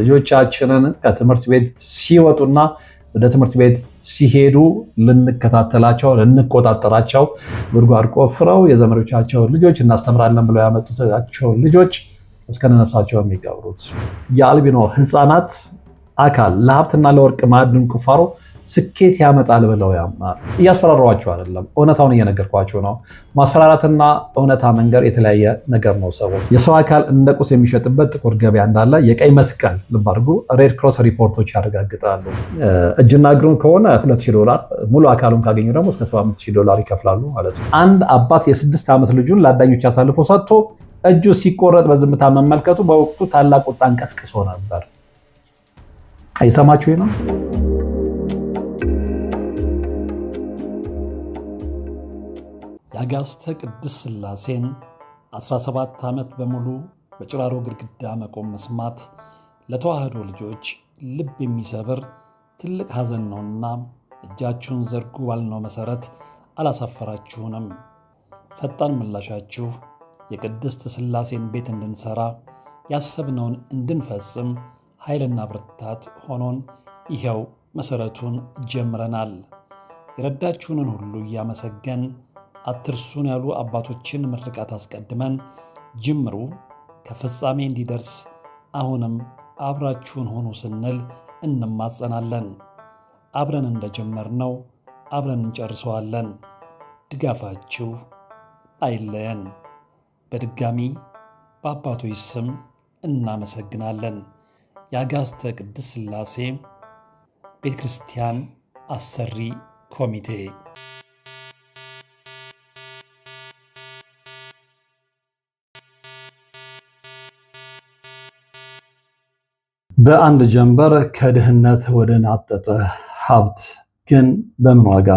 ልጆቻችንን ከትምህርት ቤት ሲወጡና ወደ ትምህርት ቤት ሲሄዱ ልንከታተላቸው፣ ልንቆጣጠራቸው ጉድጓድ ቆፍረው የዘመዶቻቸውን ልጆች እናስተምራለን ብለው ያመጡታቸውን ልጆች እስከነነፍሳቸው የሚቀብሩት የአልቢኖ ህፃናት አካል ለሀብትና ለወርቅ ማዕድን ቁፋሮ ስኬት ያመጣል ብለው ያምናሉ። እያስፈራሯቸው አይደለም፣ እውነታውን እየነገርኳቸው ነው። ማስፈራራትና እውነታ መንገር የተለያየ ነገር ነው። ሰዎች የሰው አካል እንደ ቁስ የሚሸጥበት ጥቁር ገበያ እንዳለ የቀይ መስቀል ልብ አድርጉ ሬድ ክሮስ ሪፖርቶች ያረጋግጣሉ። እጅና እግሩን ከሆነ $2,000 ሙሉ አካሉን ካገኙ ደግሞ እስከ $75,000 ይከፍላሉ ማለት ነው። አንድ አባት የ6 ዓመት ልጁን ለአዳኞች አሳልፎ ሰጥቶ እጁ ሲቆረጥ በዝምታ መመልከቱ በወቅቱ ታላቅ ቁጣን ቀስቅሶ ነበር። አይሰማችሁ ነው? የአጋዕዝተ ቅድስት ሥላሴን 17 ዓመት በሙሉ በጭራሮ ግድግዳ መቆም መስማት ለተዋህዶ ልጆች ልብ የሚሰብር ትልቅ ሐዘን ነውና እጃችሁን ዘርጉ ባልነው መሠረት አላሳፈራችሁንም። ፈጣን ምላሻችሁ የቅድስት ሥላሴን ቤት እንድንሠራ ያሰብነውን እንድንፈጽም ኃይልና ብርታት ሆኖን ይኸው መሠረቱን ጀምረናል። የረዳችሁንን ሁሉ እያመሰገን አትርሱን ያሉ አባቶችን ምርቃት አስቀድመን ጅምሩ ከፍጻሜ እንዲደርስ አሁንም አብራችሁን ሆኑ ስንል እንማጸናለን። አብረን እንደጀመርነው አብረን እንጨርሰዋለን። ድጋፋችሁ አይለየን። በድጋሚ በአባቶች ስም እናመሰግናለን። የአጋዕዝተ ቅድስት ሥላሴ ቤተ ክርስቲያን አሰሪ ኮሚቴ። በአንድ ጀንበር ከድህነት ወደ ናጠጠ ሀብት ግን በምን ዋጋ?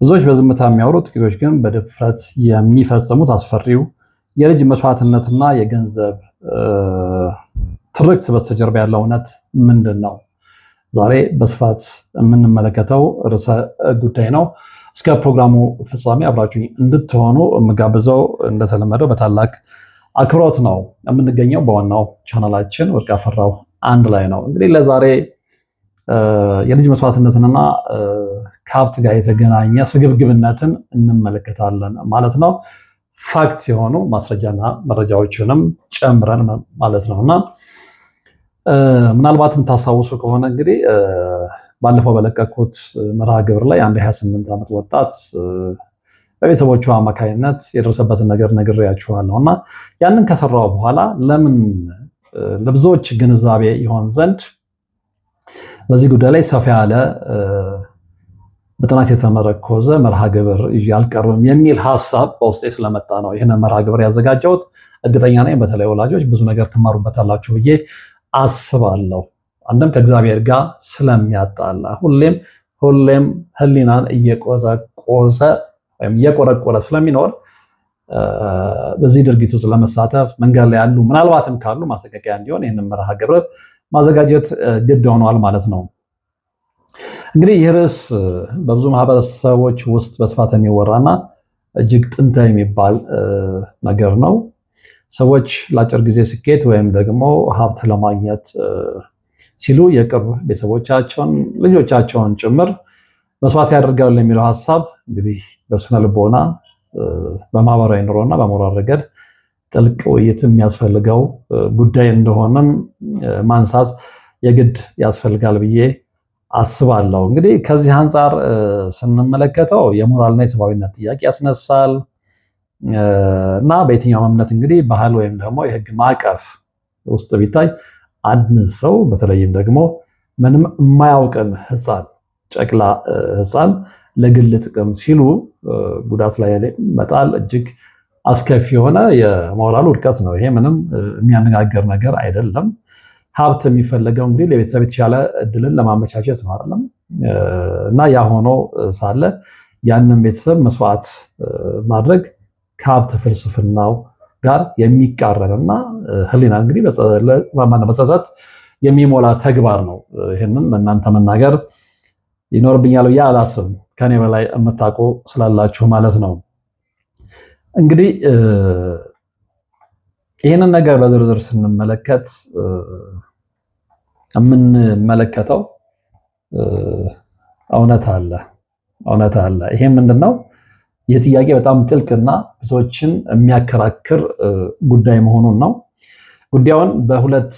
ብዙዎች በዝምታ የሚያወሩ፣ ጥቂቶች ግን በድፍረት የሚፈጽሙት አስፈሪው የልጅ መስዋዕትነትና የገንዘብ ትርክት በስተጀርባ ያለው እውነት ምንድን ነው? ዛሬ በስፋት የምንመለከተው ርዕሰ ጉዳይ ነው። እስከ ፕሮግራሙ ፍጻሜ አብራችሁ እንድትሆኑ የምጋብዘው እንደተለመደው በታላቅ አክብሮት ነው። የምንገኘው በዋናው ቻናላችን ወርቅ ያፈራው አንድ ላይ ነው። እንግዲህ ለዛሬ የልጅ መስዋዕትነትንና ከሀብት ጋር የተገናኘ ስግብግብነትን እንመለከታለን ማለት ነው። ፋክት የሆኑ ማስረጃና መረጃዎችንም ጨምረን ማለት ነውና ምናልባት የምታስታውሱ ከሆነ እንግዲህ ባለፈው በለቀኩት መርሃ ግብር ላይ አንድ 28 ዓመት ወጣት በቤተሰቦቹ አማካይነት የደረሰበትን ነገር ነግሬያችኋለሁ እና ያንን ከሰራው በኋላ ለምን ለብዙዎች ግንዛቤ ይሆን ዘንድ በዚህ ጉዳይ ላይ ሰፋ ያለ በጥናት የተመረኮዘ መርሃ ግብር ይዤ አልቀርብም የሚል ሐሳብ በውስጤ ስለመጣ ነው ይህንን መርሃ ግብር ያዘጋጀሁት። እርግጠኛ ነኝ በተለይ ወላጆች ብዙ ነገር ትማሩበታላችሁ ብዬ አስባለሁ። አንድም ከእግዚአብሔር ጋር ስለሚያጣላ ሁሌም ሕሊናን እየቆዘቆዘ ወይም እየቆረቆረ ስለሚኖር በዚህ ድርጊት ውስጥ ለመሳተፍ መንገድ ላይ ያሉ ምናልባትም ካሉ ማስጠንቀቂያ እንዲሆን ይህንን መርሃ ግብር ማዘጋጀት ግድ ሆኗል ማለት ነው። እንግዲህ ይህ ርዕስ በብዙ ማህበረሰቦች ውስጥ በስፋት የሚወራና እጅግ ጥንታዊ የሚባል ነገር ነው። ሰዎች ለአጭር ጊዜ ስኬት ወይም ደግሞ ሀብት ለማግኘት ሲሉ የቅርብ ቤተሰቦቻቸውን፣ ልጆቻቸውን ጭምር መስዋዕት ያደርጋሉ የሚለው ሀሳብ እንግዲህ በስነ ልቦና፣ በማህበራዊ ኑሮና በሞራል ረገድ ጥልቅ ውይይት የሚያስፈልገው ጉዳይ እንደሆነም ማንሳት የግድ ያስፈልጋል ብዬ አስባለሁ። እንግዲህ ከዚህ አንጻር ስንመለከተው የሞራልና የሰብአዊነት ጥያቄ ያስነሳል እና በየትኛው እምነት እንግዲህ ባህል ወይም ደግሞ የህግ ማዕቀፍ ውስጥ ቢታይ አንድ ሰው በተለይም ደግሞ ምንም የማያውቅን ጨቅላ ህፃን ለግል ጥቅም ሲሉ ጉዳት ላይ መጣል እጅግ አስከፊ የሆነ የሞራል ውድቀት ነው። ይሄ ምንም የሚያነጋገር ነገር አይደለም። ሀብት የሚፈለገው እንግዲህ ለቤተሰብ የተሻለ እድልን ለማመቻቸት ነው አይደለም? እና ያ ሆኖ ሳለ ያንን ቤተሰብ መስዋዕት ማድረግ ከሀብት ፍልስፍናው ጋር የሚቃረንና ህሊና እንግዲህ በጸጸት የሚሞላ ተግባር ነው። ይህንን እናንተ መናገር ይኖርብኛል ብዬ አላስብም፣ ከኔ በላይ የምታውቁ ስላላችሁ ማለት ነው። እንግዲህ ይህንን ነገር በዝርዝር ስንመለከት የምንመለከተው እውነት አለ። ይሄ ምንድነው? ይህ ጥያቄ በጣም ጥልቅና ብዙዎችን የሚያከራክር ጉዳይ መሆኑን ነው። ጉዳዩን በሁለት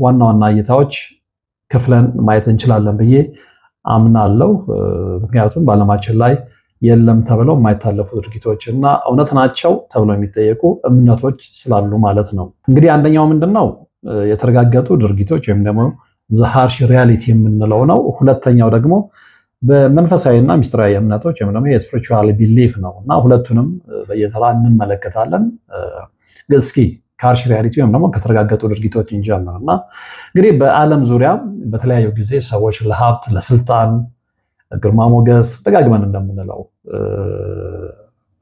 ዋና ዋና እይታዎች ክፍለን ማየት እንችላለን ብዬ አምናለሁ። ምክንያቱም በዓለማችን ላይ የለም ተብለው የማይታለፉ ድርጊቶች እና እውነት ናቸው ተብለው የሚጠየቁ እምነቶች ስላሉ ማለት ነው። እንግዲህ አንደኛው ምንድነው? የተረጋገጡ ድርጊቶች ወይም ደግሞ ዘሃርሽ ሪያሊቲ የምንለው ነው። ሁለተኛው ደግሞ በመንፈሳዊና ሚስጥራዊ እምነቶች ወይም ደግሞ የስፒሪቹዋል ቢሊፍ ነው እና ሁለቱንም በየተራ እንመለከታለን። እስኪ ከሃርሽ ሪያሊቲ ወይም ደግሞ ከተረጋገጡ ድርጊቶች እንጀምር እና እንግዲህ በዓለም ዙሪያ በተለያዩ ጊዜ ሰዎች ለሀብት፣ ለስልጣን፣ ግርማ ሞገስ ደጋግመን እንደምንለው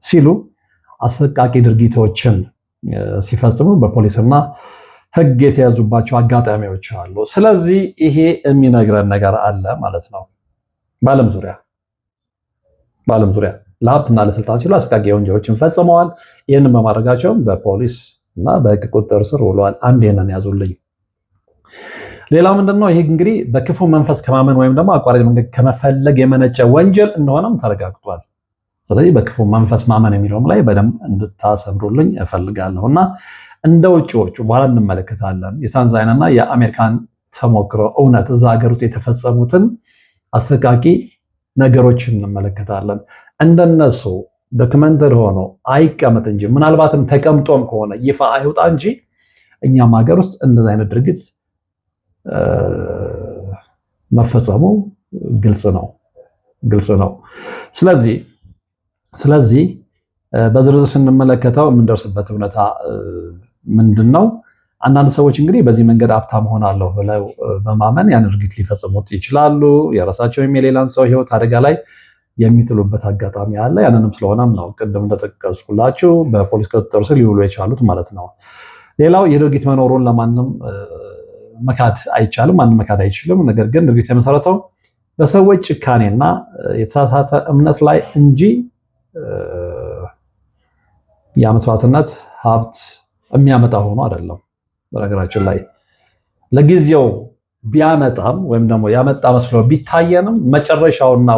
ሲሉ አሰቃቂ ድርጊቶችን ሲፈጽሙ በፖሊስና ሕግ የተያዙባቸው አጋጣሚዎች አሉ። ስለዚህ ይሄ የሚነግረን ነገር አለ ማለት ነው። በዓለም ዙሪያ ለሀብትና ለስልጣን ሲሉ አሰቃቂ ወንጀሎችን ፈጽመዋል። ይህንን በማድረጋቸውም በፖሊስ እና በሕግ ቁጥጥር ስር ውለዋል። አንድ ይህንን ያዙልኝ። ሌላው ምንድነው? ይሄ እንግዲህ በክፉ መንፈስ ከማመን ወይም ደግሞ አቋራጭ መንገድ ከመፈለግ የመነጨ ወንጀል እንደሆነም ተረጋግጧል። ስለዚህ በክፉ መንፈስ ማመን የሚለውም ላይ በደንብ እንድታሰምሩልኝ እፈልጋለሁ እና እንደ ውጭዎቹ በኋላ እንመለከታለን። የታንዛኒያና የአሜሪካን ተሞክሮ እውነት እዛ ሀገር ውስጥ የተፈጸሙትን አሰቃቂ ነገሮችን እንመለከታለን። እንደነሱ ዶክመንተሪ ሆኖ አይቀመጥ እንጂ ምናልባትም ተቀምጦም ከሆነ ይፋ አይውጣ እንጂ እኛም ሀገር ውስጥ እንደዚህ አይነት ድርጊት መፈጸሙ ግልጽ ነው። ስለዚህ በዝርዝር ስንመለከተው የምንደርስበት እውነታ ምንድነው? አንዳንድ ሰዎች እንግዲህ በዚህ መንገድ ሀብታም ሆናለሁ ብለው በማመን ያን ድርጊት ሊፈጽሙት ይችላሉ። የራሳቸው የሌላን ሰው ሕይወት አደጋ ላይ የሚጥሉበት አጋጣሚ አለ። ያንንም ስለሆነም ነው ቅድም እንደጠቀስኩላችሁ በፖሊስ ቁጥጥር ስር ሊውሉ የቻሉት ማለት ነው። ሌላው የድርጊት መኖሩን ለማንም መካድ አይቻልም፣ ማንም መካድ አይችልም። ነገር ግን ድርጊት የመሰረተው በሰዎች ጭካኔና የተሳሳተ እምነት ላይ እንጂ የመስዋዕትነት ሀብት የሚያመጣ ሆኖ አይደለም። በነገራችን ላይ ለጊዜው ቢያመጣም ወይም ደግሞ ያመጣ መስሎ ቢታየንም መጨረሻውና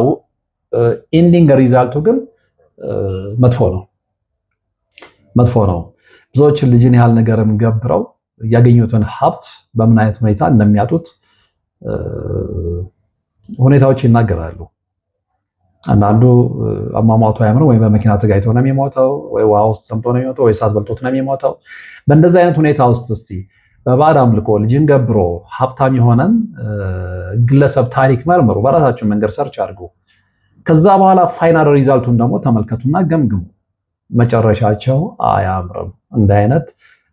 ኢንዲንግ ሪዛልቱ ግን መጥፎ ነው። ብዙዎች ልጅን ያህል ነገርም ገብረው ያገኙትን ሀብት በምን አይነት ሁኔታ እንደሚያጡት ሁኔታዎች ይናገራሉ። አንዳንዱ አሟሟቱ አያምርም፣ ወይ በመኪና ተጋጭቶ ነው የሚሞተው፣ ወይ ውሃ ውስጥ ሰምጦ ነው የሚሞተው፣ ወይ እሳት በልቶት ነው የሚሞተው። በእንደዚህ አይነት ሁኔታ ውስጥ እስቲ በባዕድ አምልኮ ልጅን ገብሮ ሀብታም የሆነን ግለሰብ ታሪክ መርምሩ፣ በራሳችሁ መንገድ ሰርች አድርጉ። ከዛ በኋላ ፋይናል ሪዛልቱን ደግሞ ተመልከቱና ገምግሙ። መጨረሻቸው አያምርም። እንደ አይነት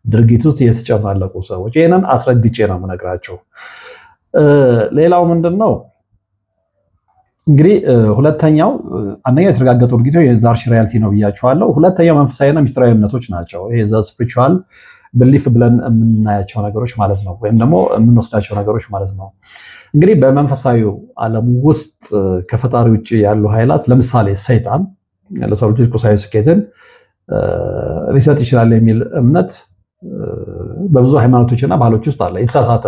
ድርጊት ውስጥ የተጨማለቁ ሰዎች ይህንን አስረግጬ ነው የምነግራቸው። ሌላው ምንድን ነው እንግዲህ ሁለተኛው አንደኛ የተረጋገጡ ድርጊቶች የዛርሽ ሪያሊቲ ነው ብያቸዋለሁ። ሁለተኛው መንፈሳዊና ሚስጥራዊ እምነቶች ናቸው። ይሄ ዘ ስፒሪቹዋል ብሊፍ ብለን የምናያቸው ነገሮች ማለት ነው፣ ወይም ደግሞ የምንወስዳቸው ነገሮች ማለት ነው። እንግዲህ በመንፈሳዊ ዓለም ውስጥ ከፈጣሪ ውጭ ያሉ ኃይላት ለምሳሌ ሰይጣን ለሰው ልጆች ቁሳዊ ስኬትን ሊሰጥ ይችላል የሚል እምነት በብዙ ሃይማኖቶችና ባህሎች ውስጥ አለ። የተሳሳተ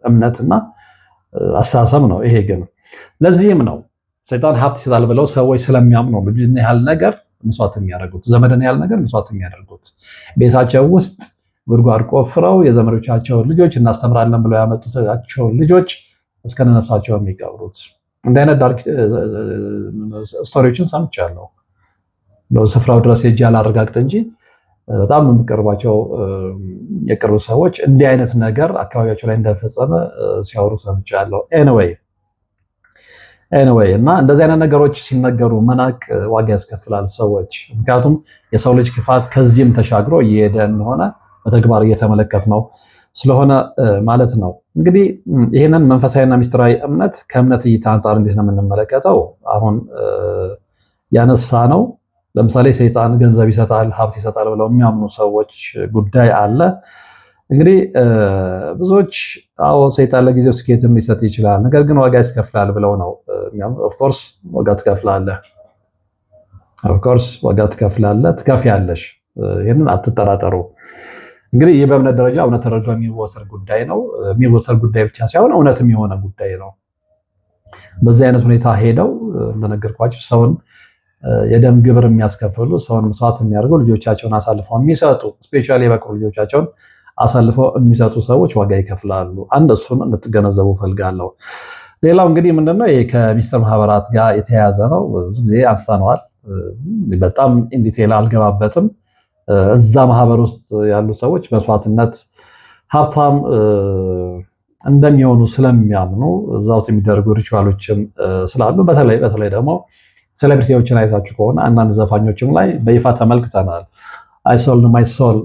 እምነትና አስተሳሰብ ነው ይሄ። ግን ለዚህም ነው ሰይጣን ሀብት ይሰጣል ብለው ሰዎች ስለሚያምኑ ልጅን ያህል ነገር መስዋዕት የሚያደርጉት፣ ዘመድን ያህል ነገር መስዋዕት የሚያደርጉት፣ ቤታቸው ውስጥ ጉድጓድ ቆፍረው የዘመዶቻቸውን ልጆች እናስተምራለን ብለው ያመጡታቸውን ልጆች እስከነነፍሳቸው የሚቀብሩት። እንደ አይነት ዳርክ ስቶሪዎችን ሰምቻለሁ። ስፍራው ድረስ ሄጄ አላረጋግጥ እንጂ በጣም የሚቀርባቸው የቅርብ ሰዎች እንዲህ አይነት ነገር አካባቢያቸው ላይ እንደፈጸመ ሲያወሩ ሰምቻለሁ። ኤኒዌይ እና እንደዚህ አይነት ነገሮች ሲነገሩ መናቅ ዋጋ ያስከፍላል ሰዎች። ምክንያቱም የሰው ልጅ ክፋት ከዚህም ተሻግሮ እየሄደ እንደሆነ በተግባር እየተመለከት ነው ስለሆነ ማለት ነው። እንግዲህ ይህንን መንፈሳዊና ሚስጥራዊ እምነት ከእምነት እይታ አንጻር እንዴት ነው የምንመለከተው? አሁን ያነሳ ነው። ለምሳሌ ሰይጣን ገንዘብ ይሰጣል፣ ሀብት ይሰጣል ብለው የሚያምኑ ሰዎች ጉዳይ አለ። እንግዲህ ብዙዎች አዎ ሰይጣን ለጊዜው ስኬትን ሊሰጥ ይችላል፣ ነገር ግን ዋጋ ያስከፍላል ብለው ነው። ኦፍኮርስ ዋጋ ትከፍላለህ፣ ኦፍኮርስ ዋጋ ትከፍላለህ፣ ትከፍያለሽ። ይህንን አትጠራጠሩ። እንግዲህ ይህ በእምነት ደረጃ እውነት ተደርጎ የሚወሰድ ጉዳይ ነው። የሚወሰድ ጉዳይ ብቻ ሳይሆን እውነትም የሆነ ጉዳይ ነው። በዚህ አይነት ሁኔታ ሄደው እንደነገርኳቸው ሰውን የደም ግብር የሚያስከፍሉ ሰውን መስዋዕት የሚያደርጉ ልጆቻቸውን አሳልፈው የሚሰጡ ስፔሻሊ የበቁ ልጆቻቸውን አሳልፈው የሚሰጡ ሰዎች ዋጋ ይከፍላሉ። አንድ እሱን እንድትገነዘቡ ፈልጋለሁ። ሌላው እንግዲህ ምንድነው ይሄ ከሚስጥር ማህበራት ጋር የተያያዘ ነው። ብዙ ጊዜ አንስተነዋል። በጣም ኢንዲቴል አልገባበትም። እዛ ማህበር ውስጥ ያሉ ሰዎች መስዋዕትነት ሀብታም እንደሚሆኑ ስለሚያምኑ እዛ ውስጥ የሚደረጉ ሪቹዋሎችም ስላሉ በተለይ ደግሞ ሴሌብሪቲዎችን አይታችሁ ከሆነ አንዳንድ ዘፋኞችም ላይ በይፋ ተመልክተናል። አይሶል ማይሶል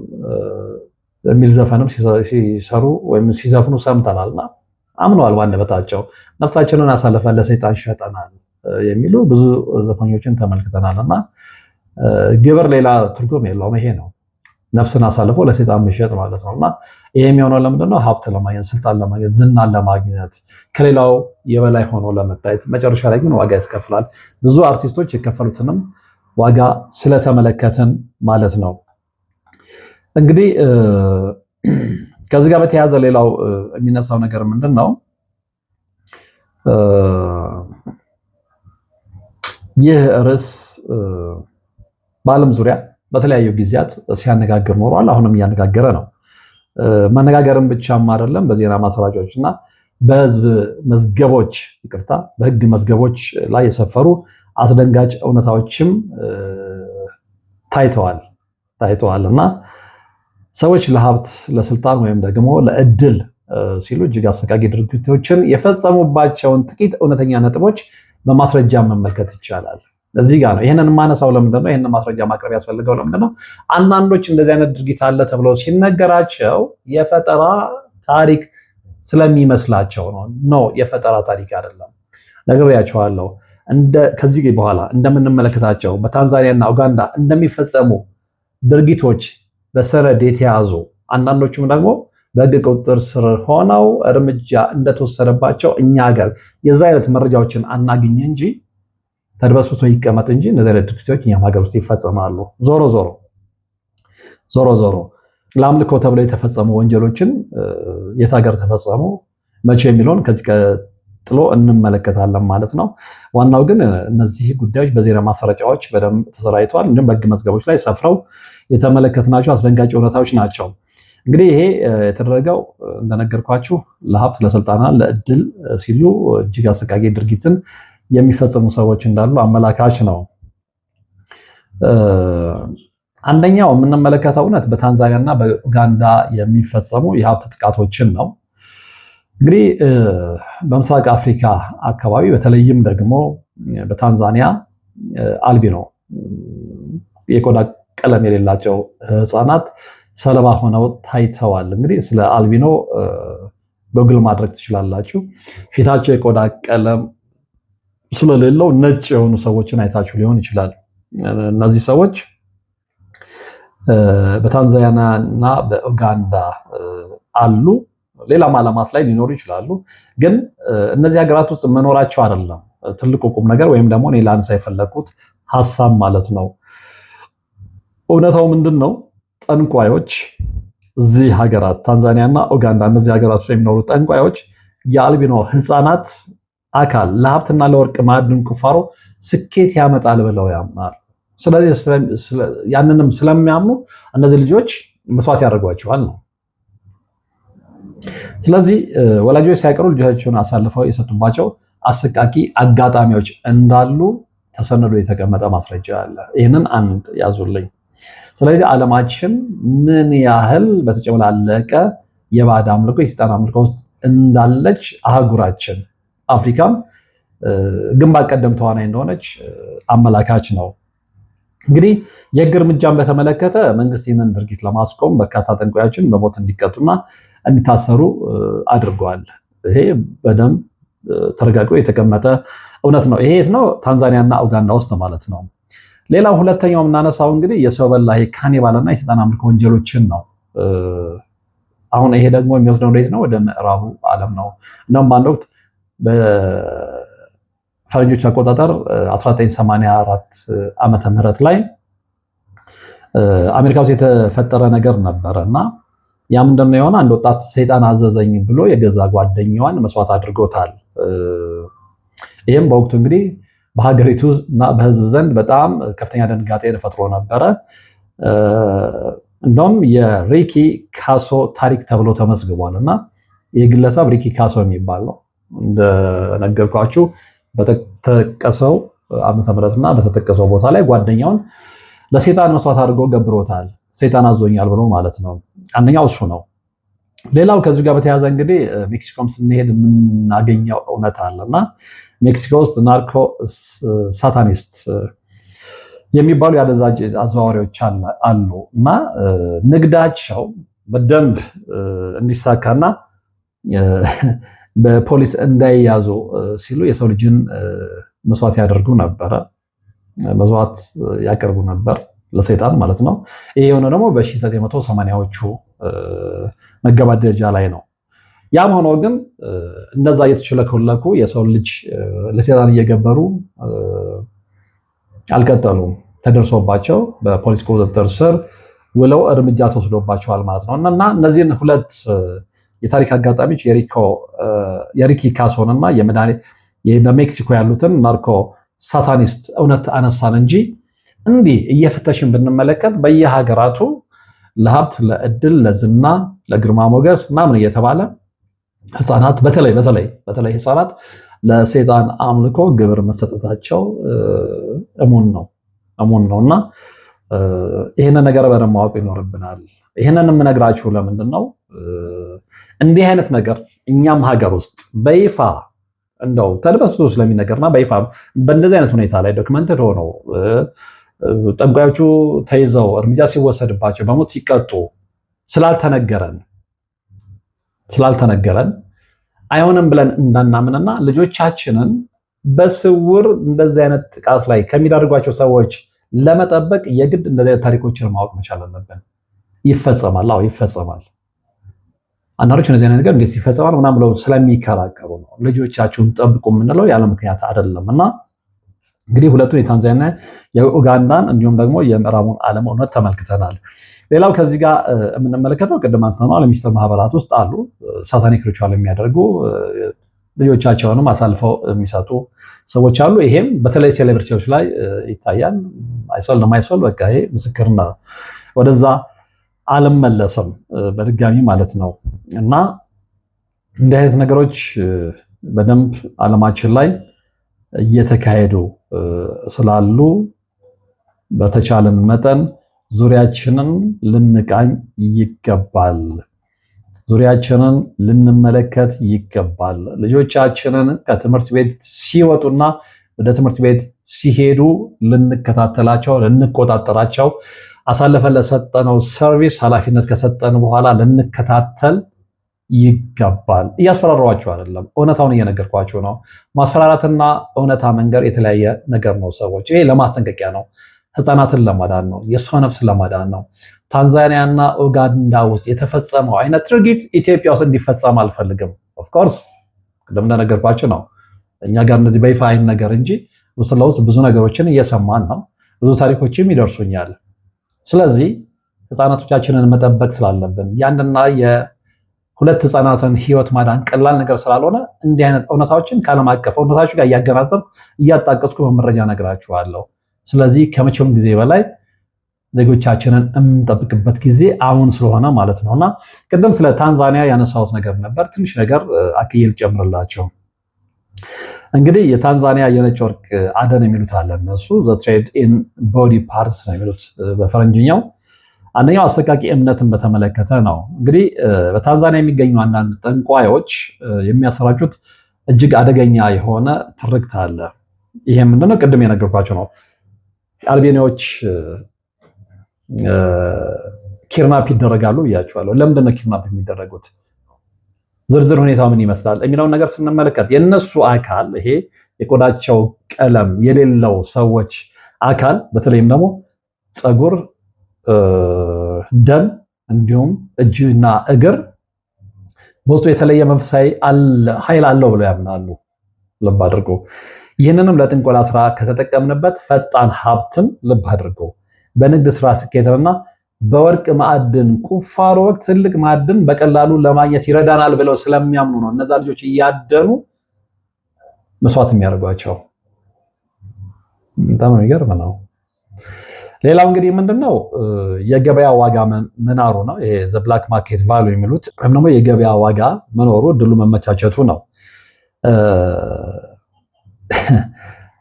የሚል ዘፈንም ሲሰሩ ወይም ሲዘፍኑ ሰምተናልና አምነዋል ባንደበታቸው ነፍሳችንን አሳልፈን ለሰይጣን ሸጠናል የሚሉ ብዙ ዘፋኞችን ተመልክተናልና ግብር ሌላ ትርጉም የለውም። ይሄ ነው ነፍስን አሳልፎ ለሰይጣን መሸጥ ማለት ነውና ይሄ የሚሆነው ለምንድነው? ሀብት ለማግኘት፣ ስልጣን ለማግኘት፣ ዝናን ለማግኘት፣ ከሌላው የበላይ ሆኖ ለመታየት። መጨረሻ ላይ ግን ዋጋ ያስከፍላል። ብዙ አርቲስቶች የከፈሉትንም ዋጋ ስለተመለከትን ማለት ነው። እንግዲህ ከዚህ ጋር በተያያዘ ሌላው የሚነሳው ነገር ምንድን ነው? ይህ ርዕስ በዓለም ዙሪያ በተለያዩ ጊዜያት ሲያነጋግር ኖሯል። አሁንም እያነጋገረ ነው። መነጋገርም ብቻም አይደለም፣ በዜና ማሰራጫዎች እና በህዝብ መዝገቦች በህግ መዝገቦች ላይ የሰፈሩ አስደንጋጭ እውነታዎችም ታይተዋል እና ሰዎች ለሀብት፣ ለስልጣን ወይም ደግሞ ለእድል ሲሉ እጅግ አሰቃቂ ድርጊቶችን የፈጸሙባቸውን ጥቂት እውነተኛ ነጥቦች በማስረጃ መመልከት ይቻላል። እዚህ ጋር ነው ይሄንን የማነሳው። ለምንድን ነው ይሄንን ማስረጃ ማቅረብ ያስፈልገው? ለምንድን ነው አንዳንዶች እንደዚህ አይነት ድርጊት አለ ተብለው ሲነገራቸው የፈጠራ ታሪክ ስለሚመስላቸው ነው። የፈጠራ ታሪክ አይደለም። ነግሬያቸዋለሁ። ከዚህ በኋላ እንደምንመለከታቸው በታንዛኒያና ኡጋንዳ እንደሚፈጸሙ ድርጊቶች በሰነድ የተያዙ አንዳንዶቹም ደግሞ በህግ ቁጥጥር ስር ሆነው እርምጃ እንደተወሰደባቸው እኛ ሀገር የዛ አይነት መረጃዎችን አናግኝ እንጂ ተድበስብሶ ይቀመጥ እንጂ እነዚህ አይነት ድርጊቶች እኛም ሀገር ውስጥ ይፈጸማሉ። ዞሮ ዞሮ ለአምልኮ ተብለው የተፈጸሙ ወንጀሎችን የት ሀገር ተፈጸሙ መቼ የሚለውን ከዚህ ቀጥሎ እንመለከታለን ማለት ነው። ዋናው ግን እነዚህ ጉዳዮች በዜና ማሰራጫዎች በደንብ ተሰራጭተዋል። እንዲሁም በህግ መዝገቦች ላይ ሰፍረው የተመለከትናቸው አስደንጋጭ እውነታዎች ናቸው። እንግዲህ ይሄ የተደረገው እንደነገርኳችሁ ለሀብት፣ ለስልጣና፣ ለእድል ሲሉ እጅግ አሰቃቂ ድርጊትን የሚፈጽሙ ሰዎች እንዳሉ አመላካች ነው። አንደኛው የምንመለከተው እውነት በታንዛኒያ እና በኡጋንዳ የሚፈጸሙ የሀብት ጥቃቶችን ነው። እንግዲህ በምስራቅ አፍሪካ አካባቢ በተለይም ደግሞ በታንዛኒያ አልቢኖ የቆዳ ቀለም የሌላቸው ህፃናት ሰለባ ሆነው ታይተዋል። እንግዲህ ስለ አልቢኖ ጎግል ማድረግ ትችላላችሁ። ፊታቸው የቆዳ ቀለም ስለሌለው ነጭ የሆኑ ሰዎችን አይታችሁ ሊሆን ይችላል። እነዚህ ሰዎች በታንዛኒያ እና በኡጋንዳ አሉ። ሌላም ዓለማት ላይ ሊኖሩ ይችላሉ። ግን እነዚህ ሀገራት ውስጥ መኖራቸው አይደለም ትልቁ ቁም ነገር፣ ወይም ደግሞ እኔ ላነሳ የፈለኩት ሀሳብ ማለት ነው። እውነታው ምንድን ነው? ጠንቋዮች እዚህ ሀገራት ታንዛኒያ እና ኡጋንዳ፣ እነዚህ ሀገራት ውስጥ የሚኖሩ ጠንቋዮች የአልቢኖ ህፃናት አካል ለሀብትና ለወርቅ ማዕድን ቁፋሮ ስኬት ያመጣል ብለው ያምናሉ። ስለዚህ ያንንም ስለሚያምኑ እነዚህ ልጆች መስዋዕት ያደርጓቸዋል ነው። ስለዚህ ወላጆች ሳይቀሩ ልጆቻቸውን አሳልፈው የሰጡባቸው አሰቃቂ አጋጣሚዎች እንዳሉ ተሰንዶ የተቀመጠ ማስረጃ አለ። ይህንን አንድ ያዙልኝ። ስለዚህ ዓለማችን ምን ያህል በተጨመላለቀ የባዕድ አምልኮ የሰይጣን አምልኮ ውስጥ እንዳለች አህጉራችን አፍሪካም ግንባር ቀደም ተዋናይ እንደሆነች አመላካች ነው። እንግዲህ የህግ እርምጃን በተመለከተ መንግስት ይህንን ድርጊት ለማስቆም በርካታ ጠንቋዮችን በሞት እንዲቀጡና እንዲታሰሩ አድርገዋል። ይሄ በደንብ ተረጋግጦ የተቀመጠ እውነት ነው። ይሄ የት ነው? ታንዛኒያና ኡጋንዳ ውስጥ ማለት ነው። ሌላው ሁለተኛው የምናነሳው እንግዲህ የሰው በላ ካኒባልና የሰይጣን አምልኮ ወንጀሎችን ነው። አሁን ይሄ ደግሞ የሚወስደው ወዴት ነው? ወደ ምዕራቡ ዓለም ነው። እንደውም በአንድ ወቅት በፈረንጆች አቆጣጠር 1984 ዓመተ ምህረት ላይ አሜሪካ ውስጥ የተፈጠረ ነገር ነበረ እና ያ ምንድነው የሆነ አንድ ወጣት ሰይጣን አዘዘኝ ብሎ የገዛ ጓደኛዋን መስዋዕት አድርጎታል። ይህም በወቅቱ እንግዲህ በሀገሪቱ እና በህዝብ ዘንድ በጣም ከፍተኛ ድንጋጤ ፈጥሮ ነበረ። እንደውም የሪኪ ካሶ ታሪክ ተብሎ ተመዝግቧል እና ይህ ግለሰብ ሪኪ ካሶ የሚባል ነው። እንደነገርኳችሁ በተጠቀሰው ዓመተ ምህረትና በተጠቀሰው ቦታ ላይ ጓደኛውን ለሰይጣን መስዋዕት አድርጎ ገብሮታል። ሰይጣን አዞኛል ብሎ ማለት ነው። አንደኛው እሱ ነው። ሌላው ከዚህ ጋር በተያያዘ እንግዲህ ሜክሲኮም ስንሄድ የምናገኘው እውነት አለና ሜክሲኮ ውስጥ ናርኮ ሳታኒስት የሚባሉ የአደንዛዥ አዘዋዋሪዎች አሉ እና ንግዳቸው በደንብ እንዲሳካና በፖሊስ እንዳይያዙ ሲሉ የሰው ልጅን መስዋዕት ያደርጉ ነበረ፣ መስዋዕት ያቀርቡ ነበር ለሰይጣን ማለት ነው። ይሄ የሆነ ደግሞ በ1980ዎቹ መገባደጃ ላይ ነው። ያም ሆኖ ግን እንደዛ እየተችለከለኩ የሰው ልጅ ለሰይጣን እየገበሩ አልቀጠሉም። ተደርሶባቸው በፖሊስ ቁጥጥር ስር ውለው እርምጃ ተወስዶባቸዋል ማለት ነው እና እነዚህን ሁለት የታሪክ አጋጣሚዎች የሪኪ ካሶን እና በሜክሲኮ ያሉትን ናርኮ ሳታኒስት እውነት አነሳን እንጂ እንዲህ እየፈተሽን ብንመለከት በየሀገራቱ ለሀብት፣ ለእድል፣ ለዝና፣ ለግርማ ሞገስ ምናምን እየተባለ ህፃናት በተለይ ህፃናት ለሰይጣን አምልኮ ግብር መሰጠታቸው እሙን ነው እና ይህንን ነገር በደንብ ማወቅ ይኖርብናል። ይህንን የምነግራችሁ ለምንድን ነው? እንዲህ አይነት ነገር እኛም ሀገር ውስጥ በይፋ እንደው ተድበስብሶ ስለሚነገርና በይፋ በእንደዚህ አይነት ሁኔታ ላይ ዶክመንትድ ሆነው ጠንቋዮቹ ተይዘው እርምጃ ሲወሰድባቸው በሞት ሲቀጡ ስላልተነገረን አይሆንም ብለን እንዳናምንና ልጆቻችንን በስውር እንደዚህ አይነት ጥቃት ላይ ከሚዳርጓቸው ሰዎች ለመጠበቅ የግድ እንደዚህ አይነት ታሪኮችን ማወቅ መቻል አለብን። ይፈጸማል። አዎ ይፈጸማል። አንዳንዶች እነዚህ አይነት ነገር እንዴት ይፈጸማል ምናምን ብለው ስለሚከራከሩ ነው። ልጆቻችሁን ጠብቁ የምንለው ያለ ምክንያት አይደለም እና እንግዲህ ሁለቱን የታንዛኒያ የኡጋንዳን እንዲሁም ደግሞ የምዕራቡን ዓለም እውነት ተመልክተናል። ሌላው ከዚህ ጋር የምንመለከተው ቅድም አንስተነዋል፣ የሚስጥር ማህበራት ውስጥ አሉ ሳታኒክ ሪቹዋል የሚያደርጉ ልጆቻቸውንም አሳልፈው የሚሰጡ ሰዎች አሉ። ይሄም በተለይ ሴሌብሪቲዎች ላይ ይታያል። አይሶል ለማይሶል በቃ ይሄ ምስክርና ወደዛ አልመለስም በድጋሚ ማለት ነው እና እንዲህ አይነት ነገሮች በደንብ ዓለማችን ላይ እየተካሄዱ ስላሉ በተቻለን መጠን ዙሪያችንን ልንቃኝ ይገባል። ዙሪያችንን ልንመለከት ይገባል። ልጆቻችንን ከትምህርት ቤት ሲወጡና ወደ ትምህርት ቤት ሲሄዱ ልንከታተላቸው፣ ልንቆጣጠራቸው፣ አሳልፈን ለሰጠነው ሰርቪስ ኃላፊነት ከሰጠን በኋላ ልንከታተል ይገባል። እያስፈራሯቸው አይደለም፣ እውነታውን እየነገርኳቸው ነው። ማስፈራራትና እውነታ መንገር የተለያየ ነገር ነው ሰዎች። ይሄ ለማስጠንቀቂያ ነው፣ ህፃናትን ለማዳን ነው፣ የሰው ነፍስ ለማዳን ነው። ታንዛኒያና ኡጋንዳ ውስጥ የተፈጸመው አይነት ድርጊት ኢትዮጵያ ውስጥ እንዲፈጸም አልፈልግም። ኦፍኮርስ ቅድም እንደነገርኳቸው ነው እኛ ጋር እንደዚህ በይፋ አይን ነገር እንጂ ውስጥ ለውስጥ ብዙ ነገሮችን እየሰማን ነው። ብዙ ታሪኮችም ይደርሱኛል። ስለዚህ ህፃናቶቻችንን መጠበቅ ስላለብን የአንድና የሁለት ህፃናትን ህይወት ማዳን ቀላል ነገር ስላልሆነ እንዲህ አይነት እውነታዎችን ከዓለም አቀፍ እውነታዎች ጋር እያገናዘብ እያጣቀስኩ በመረጃ ነግራችኋለሁ። ስለዚህ ከመቼውም ጊዜ በላይ ዜጎቻችንን የምንጠብቅበት ጊዜ አሁን ስለሆነ ማለት ነውና ቅድም ስለ ታንዛኒያ ያነሳሁት ነገር ነበር። ትንሽ ነገር አክዬ ልጨምርላቸው። እንግዲህ የታንዛኒያ የነጭ ወርቅ አደን የሚሉት አለ እነሱ ዘ ትሬድ ኢን ቦዲ ፓርትስ ነው የሚሉት በፈረንጅኛው። አንደኛው አሰቃቂ እምነትን በተመለከተ ነው። እንግዲህ በታንዛኒያ የሚገኙ አንዳንድ ጠንቋዮች የሚያሰራጩት እጅግ አደገኛ የሆነ ትርክት አለ። ይሄ ምንድነው? ቅድም የነገርኳቸው ነው። አልቤኒያዎች ኪድናፕ ይደረጋሉ ብያቸዋለሁ። ለምንድነው ኪድናፕ የሚደረጉት? ዝርዝር ሁኔታው ምን ይመስላል የሚለውን ነገር ስንመለከት የነሱ አካል ይሄ የቆዳቸው ቀለም የሌለው ሰዎች አካል በተለይም ደግሞ ፀጉር፣ ደም እንዲሁም እጅና እግር በውስጡ የተለየ መንፈሳዊ ኃይል አለው ብለው ያምናሉ። ልብ አድርጎ ይህንንም ለጥንቆላ ስራ ከተጠቀምንበት ፈጣን ሀብትን ልብ አድርጎ በንግድ ስራ ስኬትንና በወርቅ ማዕድን ቁፋሮ ወቅት ትልቅ ማዕድን በቀላሉ ለማግኘት ይረዳናል ብለው ስለሚያምኑ ነው እነዛ ልጆች እያደኑ መስዋዕት የሚያደርጓቸው። በጣም የሚገርም ነው። ሌላው እንግዲህ ምንድነው የገበያ ዋጋ መናሩ ነው። ይሄ ዘ ብላክ ማርኬት ቫሉ የሚሉት ወይም ደግሞ የገበያ ዋጋ መኖሩ እድሉ መመቻቸቱ ነው።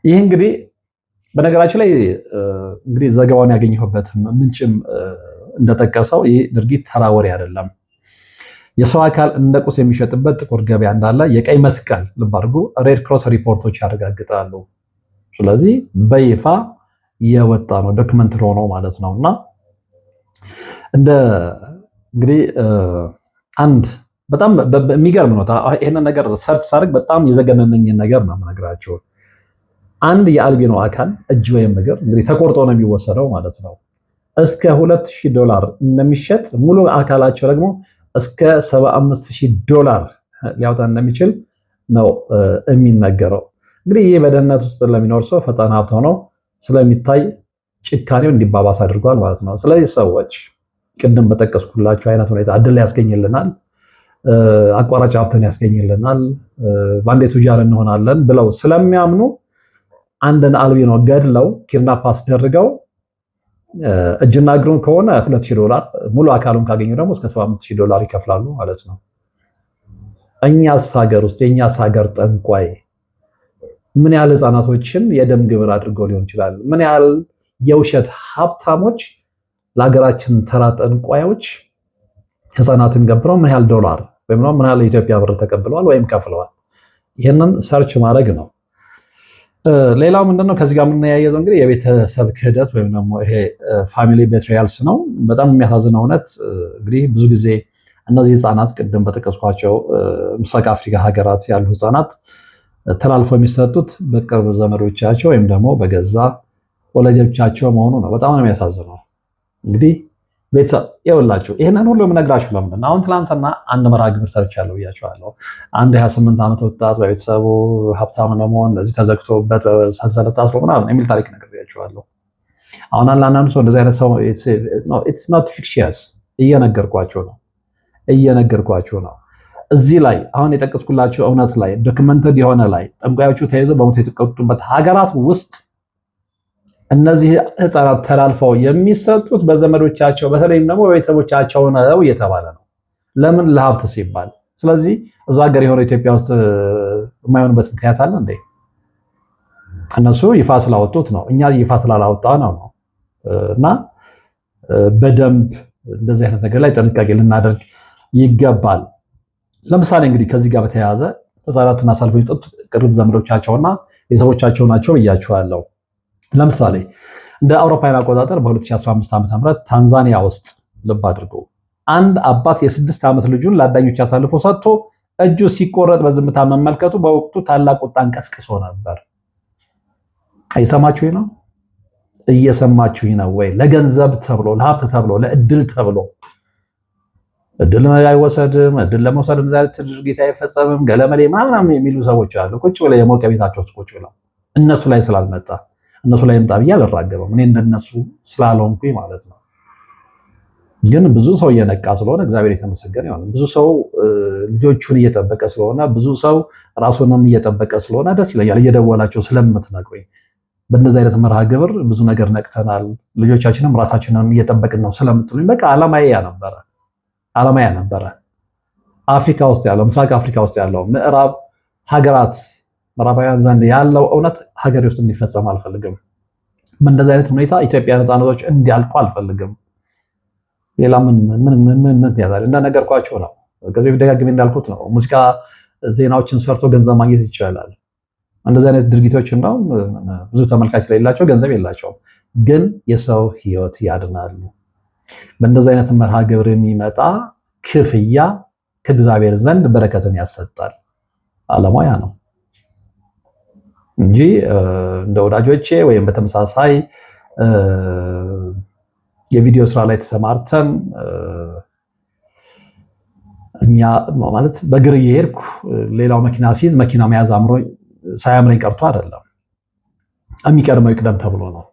ይህ እንግዲህ በነገራችን ላይ እንግዲህ ዘገባውን ያገኘሁበት ምንጭም እንደጠቀሰው ይህ ድርጊት ተራ ወሬ አይደለም። የሰው አካል እንደ ቁስ የሚሸጥበት ጥቁር ገበያ እንዳለ የቀይ መስቀል ልብ አድርጉ ሬድ ክሮስ ሪፖርቶች ያረጋግጣሉ። ስለዚህ በይፋ የወጣ ነው ዶክመንተሪ ሆኖ ማለት ነው። እና እንደ እንግዲህ አንድ በጣም የሚገርም ነው። ይሄንን ነገር ሰርች ሳደርግ በጣም የዘገነነኝን ነገር ነው የምነግራችሁ። አንድ የአልቢኖ አካል እጅ ወይም እግር እንግዲህ ተቆርጦ ነው የሚወሰደው ማለት ነው። እስከ $2000 እንደሚሸጥ ሙሉ አካላቸው ደግሞ እስከ $75000 ሊያወጣ እንደሚችል ነው የሚነገረው። እንግዲህ ይህ በደህንነት ውስጥ ለሚኖር ሰው ፈጣን ሀብት ሆኖ ስለሚታይ ጭካኔው እንዲባባስ አድርጓል ማለት ነው። ስለዚህ ሰዎች ቅድም በጠቀስኩላቸው አይነት ሁኔታ እድል ያስገኝልናል፣ አቋራጭ ሀብትን ያስገኝልናል፣ በአንዴ ቱጃር እንሆናለን ብለው ስለሚያምኑ አንድን አልቢኖ ገድለው ኪድናፕ አስደርገው እጅና እግሩን ከሆነ $2000 ሙሉ አካሉን ካገኙ ደግሞ እስከ $75000 ይከፍላሉ ማለት ነው። እኛስ ሀገር ውስጥ የእኛስ ሀገር ጠንቋይ ምን ያህል ህፃናቶችን የደም ግብር አድርገው ሊሆን ይችላል? ምን ያህል የውሸት ሀብታሞች ለሀገራችን ተራ ጠንቋዮች ህፃናትን ገብረው ምን ያህል ዶላር ወይም ምን ያህል የኢትዮጵያ ብር ተቀብለዋል ወይም ከፍለዋል? ይህንን ሰርች ማድረግ ነው። ሌላው ምንድነው ከዚህ ጋር የምናያይዘው እንግዲህ የቤተሰብ ክህደት ወይም ደግሞ ይሄ ፋሚሊ ቤትሪያልስ ነው። በጣም የሚያሳዝነው እውነት እንግዲህ ብዙ ጊዜ እነዚህ ህፃናት ቅድም በጠቀስኳቸው ምስራቅ አፍሪካ ሀገራት ያሉ ህፃናት ተላልፈው የሚሰጡት በቅርብ ዘመዶቻቸው ወይም ደግሞ በገዛ ወላጆቻቸው መሆኑ ነው። በጣም ነው የሚያሳዝነው። እንግዲህ ቤተሰብ ይኸውላችሁ ይሄንን ሁሉ የምነግራችሁ ለምንድን ነው? አሁን ትናንትና አንድ መርሃ ግብር ሰርቻለሁ ብያችኋለሁ። አንድ 28 ዓመት ወጣት በቤተሰቡ ሀብታም ለመሆን እንደዚህ ተዘግቶበት በሰንሰለት ታስሮ ምናምን የሚል ታሪክ ነግሬያችኋለሁ። አሁን አንዳንዱ ሰው እንደዚህ አይነት ሰው ኢትስ ኖት ፊክሽየስ እየነገርኳችሁ ነው። እዚህ ላይ አሁን የጠቀስኩላችሁ እውነት ላይ ዶክመንተድ የሆነ ላይ ጠንቋዮቹ ተይዘው በሞት የተቀጡበት ሀገራት ውስጥ እነዚህ ህፃናት ተላልፈው የሚሰጡት በዘመዶቻቸው በተለይም ደግሞ በቤተሰቦቻቸው ነው እየተባለ ነው። ለምን? ለሀብት ሲባል። ስለዚህ እዛ ሀገር የሆነ ኢትዮጵያ ውስጥ የማይሆንበት ምክንያት አለ እንዴ? እነሱ ይፋ ስላወጡት ነው፣ እኛ ይፋ ስላላወጣ ነው። እና በደንብ እንደዚህ አይነት ነገር ላይ ጥንቃቄ ልናደርግ ይገባል። ለምሳሌ እንግዲህ ከዚህ ጋር በተያያዘ ህፃናትን አሳልፈው የሚሰጡት ቅርብ ዘመዶቻቸውና ቤተሰቦቻቸው ናቸው ብያቸዋለሁ። ለምሳሌ እንደ አውሮፓውያን አቆጣጠር በ2015 ዓ.ም ታንዛኒያ ውስጥ ልብ አድርጎ አንድ አባት የ6 ዓመት ልጁን ለአዳኞች አሳልፎ ሰጥቶ እጁ ሲቆረጥ በዝምታ መመልከቱ በወቅቱ ታላቅ ቁጣን ቀስቅሶ ነበር። እየሰማችሁኝ ነው? እየሰማችሁኝ ነው ወይ? ለገንዘብ ተብሎ፣ ለሀብት ተብሎ፣ ለእድል ተብሎ እድል አይወሰድም፣ እድል ለመውሰድ እንደዚህ አይነት ድርጊት አይፈጸምም፣ ገለመሌ ምናምን የሚሉ ሰዎች አሉ። ቁጭ ብለው የሞቀ ቤታቸው ውስጥ ቁጭ ብለው እነሱ ላይ ስላልመጣ እነሱ ላይ ምጣ ብዬ አልራገበም። እኔ እንደነሱ ስላልሆንኩኝ ማለት ነው። ግን ብዙ ሰው እየነቃ ስለሆነ እግዚአብሔር የተመሰገነ ይሁን። ብዙ ሰው ልጆቹን እየጠበቀ ስለሆነ፣ ብዙ ሰው ራሱንም እየጠበቀ ስለሆነ ደስ ይለኛል። እየደወላቸው ስለምትነግሩኝ በእነዚህ አይነት መርሃ ግብር ብዙ ነገር ነቅተናል፣ ልጆቻችንም ራሳችንንም እየጠበቅን ነው ስለምትሉኝ በቃ ዓላማዬ ነበረ። አፍሪካ ውስጥ ያለው ምስራቅ አፍሪካ ውስጥ ያለው ምዕራብ ሀገራት ምዕራባውያን ዘንድ ያለው እውነት ሀገሬ ውስጥ እንዲፈጸም አልፈልግም። በእንደዚህ አይነት ሁኔታ ኢትዮጵያ ነፃነቶች እንዲያልቁ አልፈልግም። ሌላ ምን ያዛል? እንደነገርኳችሁ ነው። ከዚህ ደጋግሜ እንዳልኩት ነው። ሙዚቃ ዜናዎችን ሰርቶ ገንዘብ ማግኘት ይቻላል። እንደዚህ አይነት ድርጊቶች ነው ብዙ ተመልካች ስለሌላቸው ገንዘብ የላቸውም፣ ግን የሰው ሕይወት ያድናሉ። በእንደዚህ አይነት መርሃ ግብር የሚመጣ ክፍያ ከእግዚአብሔር ዘንድ በረከትን ያሰጣል። ዓላማው ያ ነው እንጂ እንደ ወዳጆቼ ወይም በተመሳሳይ የቪዲዮ ስራ ላይ ተሰማርተን እኛ ማለት በእግር እየሄድኩ ሌላው መኪና ሲይዝ መኪና መያዝ ሳያምረኝ ቀርቶ አይደለም። የሚቀድመው ይቅደም ተብሎ ነው።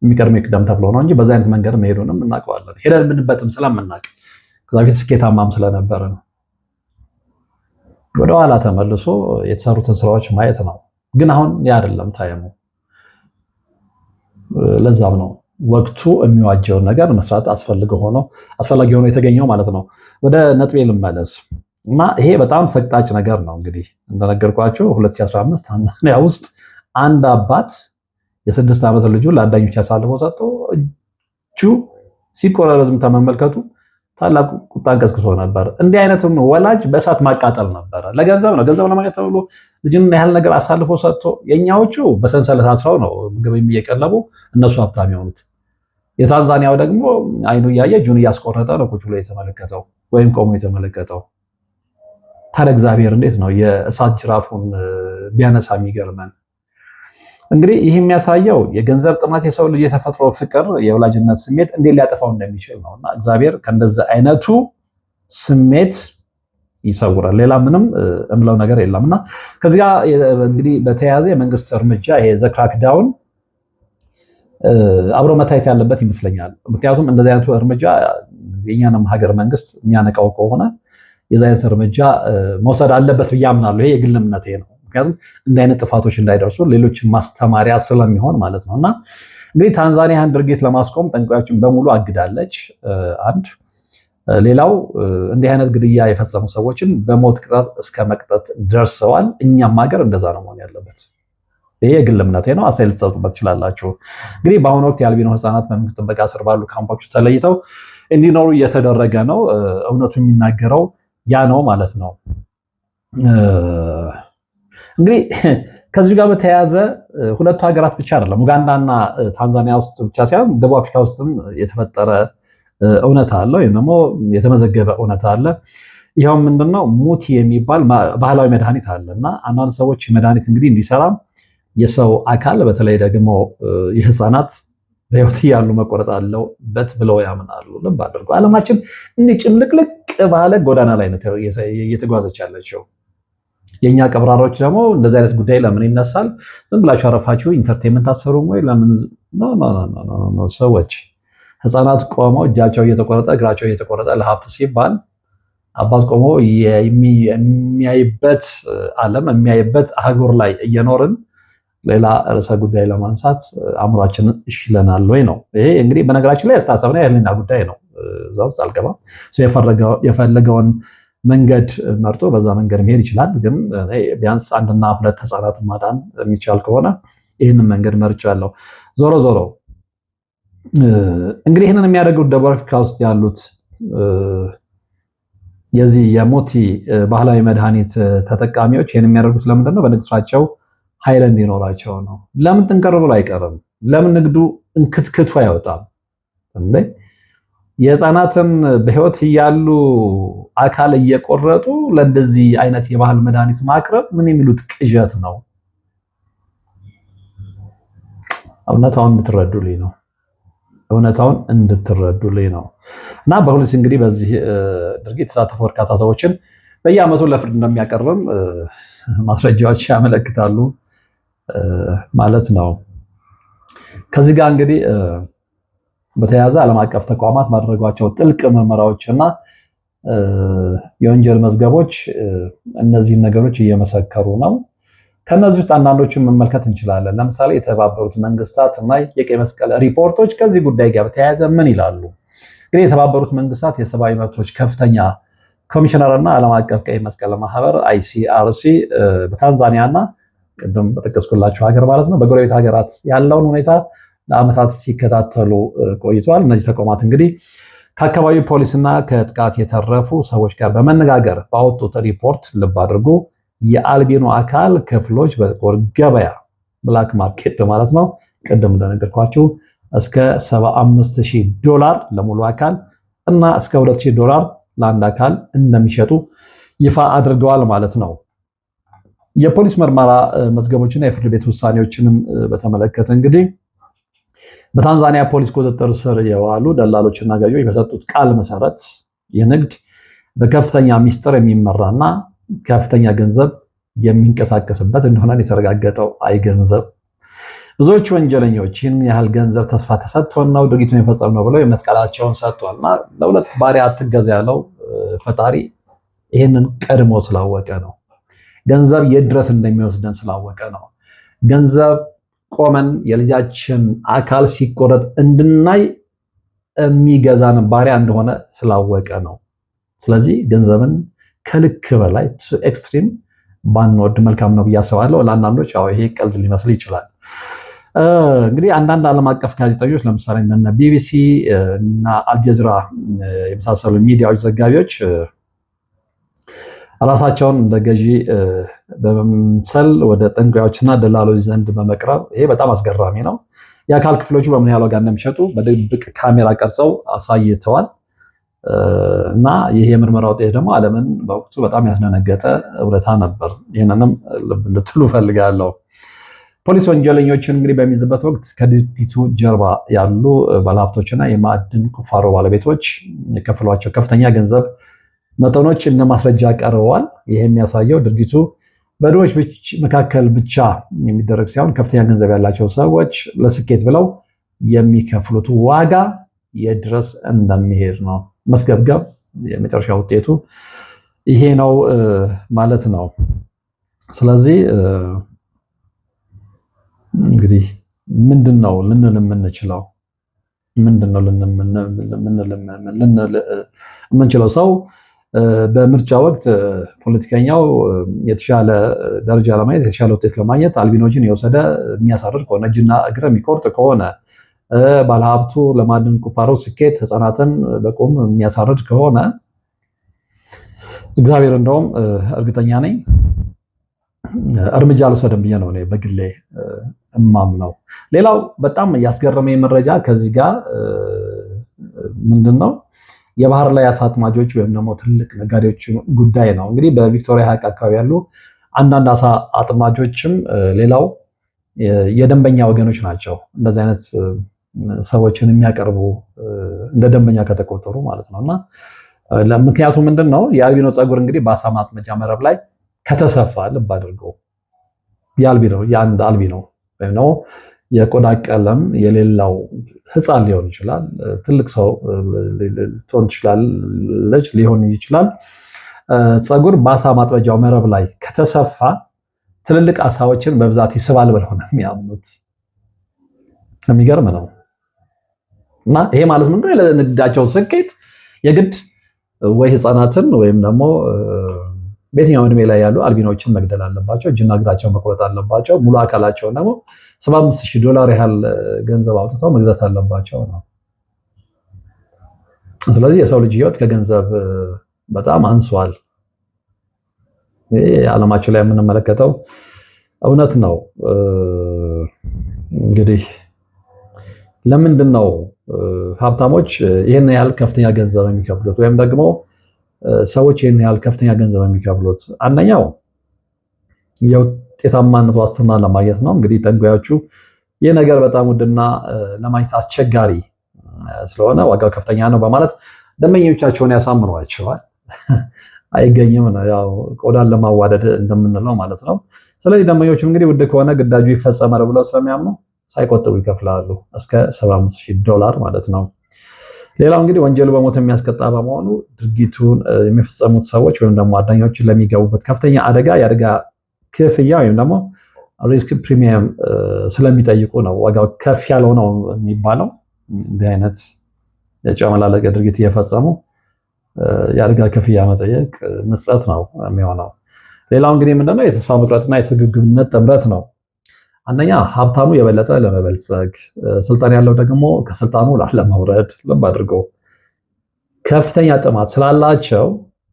የሚቀድም ይቅደም ተብሎ ነው እንጂ በዛ አይነት መንገድ መሄዱንም እናውቀዋለን። ሄደን ብንበትም ስለምናውቅ ከዛ በፊት ስኬታማም ስለነበረ ነው። ወደኋላ ተመልሶ የተሰሩትን ስራዎች ማየት ነው። ግን አሁን ያ አይደለም ታይሙ። ለዛም ነው ወቅቱ የሚዋጀውን ነገር መስራት አስፈላጊ ሆኖ የተገኘው ማለት ነው። ወደ ነጥቤ ልመለስ እና ይሄ በጣም ሰቅጣጭ ነገር ነው። እንግዲህ እንደነገርኳቸው 2015 ታንዛኒያ ውስጥ አንድ አባት የ6 ዓመት ልጁ ለአዳኞች አሳልፎ ሰጥቶ እጁ ሲቆረረዝም ተመልከቱ። ታላቅ ቁጣን ቀስቅሶ ነበር። እንዲህ አይነትም ወላጅ በእሳት ማቃጠል ነበረ። ለገንዘብ ነው፣ ገንዘብ ለማግኘት ተብሎ ልጅን ያህል ነገር አሳልፎ ሰጥቶ፣ የኛዎቹ በሰንሰለት አስረው ነው ምግብ እየቀለቡ እነሱ ሀብታም የሆኑት። የታንዛኒያው ደግሞ አይኑ እያየ እጁን እያስቆረጠ ነው ቁጭ ብሎ የተመለከተው ወይም ቆሞ የተመለከተው። ታዲያ እግዚአብሔር እንዴት ነው የእሳት ጅራፉን ቢያነሳ የሚገርመን? እንግዲህ ይህ የሚያሳየው የገንዘብ ጥማት የሰው ልጅ የተፈጥሮ ፍቅር፣ የወላጅነት ስሜት እንዴት ሊያጠፋው እንደሚችል ነው። እና እግዚአብሔር ከእንደዚህ አይነቱ ስሜት ይሰውራል። ሌላ ምንም እምለው ነገር የለም። እና ከዚህ ጋር እንግዲህ በተያያዘ የመንግስት እርምጃ ይሄ ዘ ክራክዳውን አብሮ መታየት ያለበት ይመስለኛል። ምክንያቱም እንደዚህ አይነቱ እርምጃ የኛንም ሀገር መንግስት የሚያነቃው ከሆነ የዚህ አይነት እርምጃ መውሰድ አለበት ብዬ አምናለሁ። ይሄ የግል እምነቴ ነው። ምክንያቱም እንዲህ አይነት ጥፋቶች እንዳይደርሱ ሌሎችን ማስተማሪያ ስለሚሆን ማለት ነው። እና እንግዲህ ታንዛኒያን ድርጊት ለማስቆም ጠንቋዮችን በሙሉ አግዳለች። አንድ ሌላው እንዲህ አይነት ግድያ የፈጸሙ ሰዎችን በሞት ቅጣት እስከ መቅጣት ደርሰዋል። እኛም ሀገር እንደዛ ነው መሆን ያለበት። ይሄ የግል እምነቴ ነው። አስተያየት ልትሰጡበት ትችላላችሁ። እንግዲህ በአሁኑ ወቅት የአልቢኖ ህፃናት በመንግስት ጥበቃ ስር ባሉ ካምፖች ተለይተው እንዲኖሩ እየተደረገ ነው። እውነቱ የሚናገረው ያ ነው ማለት ነው። እንግዲህ ከዚህ ጋር በተያያዘ ሁለቱ ሀገራት ብቻ አይደለም፣ ኡጋንዳና ታንዛኒያ ውስጥ ብቻ ሳይሆን ደቡብ አፍሪካ ውስጥም የተፈጠረ እውነታ አለ፣ ወይም ደግሞ የተመዘገበ እውነታ አለ። ይኸው ምንድነው? ሙቲ የሚባል ባህላዊ መድኃኒት አለ እና አንዳንድ ሰዎች መድኃኒት እንግዲህ እንዲሰራ የሰው አካል በተለይ ደግሞ የህፃናት በህይወት ያሉ መቆረጥ አለበት ብለው ያምናሉ። ልብ አድርጎ ዓለማችን እንዲህ ጭምልቅልቅ ባለ ጎዳና ላይ ነው እየተጓዘች ያለችው። የኛ ቀብራሮች ደግሞ እንደዚህ አይነት ጉዳይ ለምን ይነሳል? ዝም ብላችሁ አረፋችሁ ኢንተርቴንመንት አሰሩም ወይ? ለምን ኖ ሰዎች ህፃናት ቆመው እጃቸው እየተቆረጠ እግራቸው እየተቆረጠ ለሀብት ሲባል አባት ቆሞ የሚያይበት ዓለም የሚያይበት አህጉር ላይ እየኖርን ሌላ ርዕሰ ጉዳይ ለማንሳት አእምሯችንን ይሽለናል ወይ ነው። ይሄ እንግዲህ በነገራችን ላይ አስተሳሰብና የህሊና ጉዳይ ነው። እዛ ውስጥ አልገባም። የፈለገውን መንገድ መርጦ በዛ መንገድ መሄድ ይችላል። ግን ቢያንስ አንድና ሁለት ህፃናት ማዳን የሚቻል ከሆነ ይህንን መንገድ መርጫለሁ። ዞሮ ዞሮ እንግዲህ ይህንን የሚያደርጉት ደቡብ አፍሪካ ውስጥ ያሉት የዚህ የሙቲ ባህላዊ መድኃኒት ተጠቃሚዎች ይህን የሚያደርጉት ለምንድን ነው? በንግድ ስራቸው ኃይል እንዲኖራቸው ነው። ለምን ጥንቅር ብሎ አይቀርም? ለምን ንግዱ እንክትክቱ አይወጣም እንዴ? የህፃናትን በህይወት እያሉ አካል እየቆረጡ ለእንደዚህ አይነት የባህል መድኃኒት ማቅረብ ምን የሚሉት ቅዠት ነው? እውነታውን እንድትረዱልኝ ነው። እውነታውን እንድትረዱልኝ ነው። እና በሁለት እንግዲህ በዚህ ድርጊት የተሳተፉ በርካታ ሰዎችን በየዓመቱ ለፍርድ እንደሚያቀርብም ማስረጃዎች ያመለክታሉ ማለት ነው። ከዚህ ጋር እንግዲህ በተያያዘ ዓለም አቀፍ ተቋማት ባደረጓቸው ጥልቅ ምርመራዎች እና የወንጀል መዝገቦች እነዚህን ነገሮች እየመሰከሩ ነው። ከነዚህ ውስጥ አንዳንዶችን መመልከት እንችላለን። ለምሳሌ የተባበሩት መንግስታት እና የቀይ መስቀል ሪፖርቶች ከዚህ ጉዳይ ጋር በተያያዘ ምን ይላሉ? እንግዲህ የተባበሩት መንግስታት የሰብአዊ መብቶች ከፍተኛ ኮሚሽነር እና ዓለም አቀፍ ቀይ መስቀል ማህበር ICRC በታንዛኒያና ቅድም በጠቀስኩላችሁ ሀገር ማለት ነው በጎረቤት ሀገራት ያለውን ሁኔታ ለዓመታት ሲከታተሉ ቆይተዋል። እነዚህ ተቋማት እንግዲህ ከአካባቢው ፖሊስና ከጥቃት የተረፉ ሰዎች ጋር በመነጋገር ባወጡት ሪፖርት ልብ አድርጉ የአልቢኖ አካል ክፍሎች በጥቁር ገበያ ብላክ ማርኬት ማለት ነው ቅድም እንደነገርኳችሁ እስከ $75,000 ለሙሉ አካል እና እስከ $2,000 ለአንድ አካል እንደሚሸጡ ይፋ አድርገዋል ማለት ነው። የፖሊስ ምርመራ መዝገቦችና የፍርድ ቤት ውሳኔዎችንም በተመለከተ እንግዲህ በታንዛኒያ ፖሊስ ቁጥጥር ስር የዋሉ ደላሎችና ገዢዎች በሰጡት ቃል መሰረት የንግድ በከፍተኛ ሚስጥር የሚመራና ከፍተኛ ገንዘብ የሚንቀሳቀስበት እንደሆነ የተረጋገጠው ገንዘብ ብዙዎች ወንጀለኞች ይህን ያህል ገንዘብ ተስፋ ተሰጥቶን ነው ድርጊቱን የፈጸምነው ብለው የእምነት ቃላቸውን ሰጥቷል። እና ለሁለት ባሪያ አትገዛ ያለው ፈጣሪ ይህንን ቀድሞ ስላወቀ ነው። ገንዘብ የት ድረስ እንደሚወስደን ስላወቀ ነው። ገንዘብ ቆመን የልጃችን አካል ሲቆረጥ እንድናይ የሚገዛን ባሪያ እንደሆነ ስላወቀ ነው። ስለዚህ ገንዘብን ከልክ በላይ ኤክስትሪም ባንወድ መልካም ነው ብዬ አስባለሁ። ለአንዳንዶች ይሄ ቀልድ ሊመስል ይችላል። እንግዲህ አንዳንድ ዓለም አቀፍ ጋዜጠኞች ለምሳሌ እነ ቢቢሲ እና አልጀዚራ የመሳሰሉ ሚዲያዎች ዘጋቢዎች ራሳቸውን እንደ ገዢ በመምሰል ወደ ጠንቋዮችና ደላሎች ዘንድ በመቅረብ ይሄ በጣም አስገራሚ ነው። የአካል ክፍሎቹ በምን ያህል ዋጋ እንደሚሸጡ በድብቅ ካሜራ ቀርጸው አሳይተዋል። እና ይህ የምርመራ ውጤት ደግሞ ዓለምን በወቅቱ በጣም ያስደነገጠ እውነታ ነበር። ይህንንም ልብ እንድትሉ ፈልጋለሁ። ፖሊስ ወንጀለኞችን እንግዲህ በሚይዝበት ወቅት ከድርጊቱ ጀርባ ያሉ ባለሀብቶችና የማዕድን ቁፋሮ ባለቤቶች የከፈሏቸው ከፍተኛ ገንዘብ መጠኖች እንደ ማስረጃ ቀርበዋል። ይህ የሚያሳየው ድርጊቱ በድሆች መካከል ብቻ የሚደረግ ሳይሆን ከፍተኛ ገንዘብ ያላቸው ሰዎች ለስኬት ብለው የሚከፍሉት ዋጋ የት ድረስ እንደሚሄድ ነው። መስገብገብ የመጨረሻ ውጤቱ ይሄ ነው ማለት ነው። ስለዚህ እንግዲህ ምንድነው ልንል የምንችለው? ምንድነው ልንል የምንችለው? ሰው በምርጫ ወቅት ፖለቲከኛው የተሻለ ደረጃ ለማግኘት የተሻለ ውጤት ለማግኘት አልቢኖችን የወሰደ የሚያሳርር ከሆነ እጅና እግር የሚቆርጥ ከሆነ ባለሀብቱ ለማዕድን ቁፋሮ ስኬት ህፃናትን በቁም የሚያሳርድ ከሆነ እግዚአብሔር እንደውም እርግጠኛ ነኝ እርምጃ አልወሰደም ብዬ ነው እኔ በግሌ እማምነው። ሌላው በጣም ያስገረመኝ መረጃ ከዚህ ጋር ምንድነው የባህር ላይ አሳ አጥማጆች ወይም ደግሞ ትልቅ ነጋዴዎች ጉዳይ ነው። እንግዲህ በቪክቶሪያ ሐይቅ አካባቢ ያሉ አንዳንድ አሳ አጥማጆችም ሌላው የደንበኛ ወገኖች ናቸው። እንደዚህ አይነት ሰዎችን የሚያቀርቡ እንደ ደንበኛ ከተቆጠሩ ማለት ነው። እና ምክንያቱ ምንድን ነው? የአልቢኖ ፀጉር እንግዲህ በአሳ ማጥመጃ መረብ ላይ ከተሰፋ ልብ አድርገው የአንድ አልቢኖ ወይም ደግሞ የቆዳ ቀለም የሌላው ህፃን ሊሆን ይችላል፣ ትልቅ ሰው ሊሆን ትችላለች ሊሆን ይችላል። ፀጉር በአሳ ማጥመጃው መረብ ላይ ከተሰፋ ትልልቅ አሳዎችን በብዛት ይስባል ብለው ነው የሚያምኑት። የሚገርም ነው። እና ይሄ ማለት ምንድነው? ለንግዳቸው ስኬት የግድ ወይ ህፃናትን ወይም ደግሞ በየትኛው እድሜ ላይ ያሉ አልቢኖችን መግደል አለባቸው፣ እጅና እግራቸውን መቁረጥ አለባቸው፣ ሙሉ አካላቸውን ደግሞ $75,000 ያህል ገንዘብ አውጥተው መግዛት አለባቸው ነው። ስለዚህ የሰው ልጅ ህይወት ከገንዘብ በጣም አንሷል። ይሄ ዓለማችን ላይ የምንመለከተው እውነት ነው። እንግዲህ ለምንድን ነው ሀብታሞች ይህን ያህል ከፍተኛ ገንዘብ የሚከፍሉት ወይም ደግሞ ሰዎች ይህን ያህል ከፍተኛ ገንዘብ የሚከፍሉት? አንደኛው የውጤታማነት ዋስትና ለማግኘት ነው። እንግዲህ ጠንቋዮቹ ይህ ነገር በጣም ውድና ለማግኘት አስቸጋሪ ስለሆነ ዋጋው ከፍተኛ ነው በማለት ደንበኞቻቸውን ያሳምኗቸዋል። አይገኝም ነው ያው ቆዳን ለማዋደድ እንደምንለው ማለት ነው። ስለዚህ ደንበኞቹም እንግዲህ ውድ ከሆነ ግዳጁ ይፈጸማል ብለው ስለሚያምኑ ሳይቆጥቡ ይከፍላሉ፣ እስከ $75,000 ማለት ነው። ሌላው እንግዲህ ወንጀሉ በሞት የሚያስቀጣ በመሆኑ ድርጊቱን የሚፈጸሙት ሰዎች ወይም ደግሞ አዳኞችን ለሚገቡበት ከፍተኛ አደጋ የአደጋ ክፍያ ወይም ደግሞ ሪስክ ፕሪሚየም ስለሚጠይቁ ነው ዋጋው ከፍ ያለው ነው የሚባለው። እንዲህ አይነት የጨመላለቀ ድርጊት እየፈጸሙ የአደጋ ክፍያ መጠየቅ ምጸት ነው የሚሆነው። ሌላው እንግዲህ ምንድነው? የተስፋ መቁረጥና የስግብግብነት ጥምረት ነው። አንደኛ ሀብታሙ የበለጠ ለመበልጸግ፣ ስልጣን ያለው ደግሞ ከስልጣኑ ላለመውረድ። ልብ አድርገው ከፍተኛ ጥማት ስላላቸው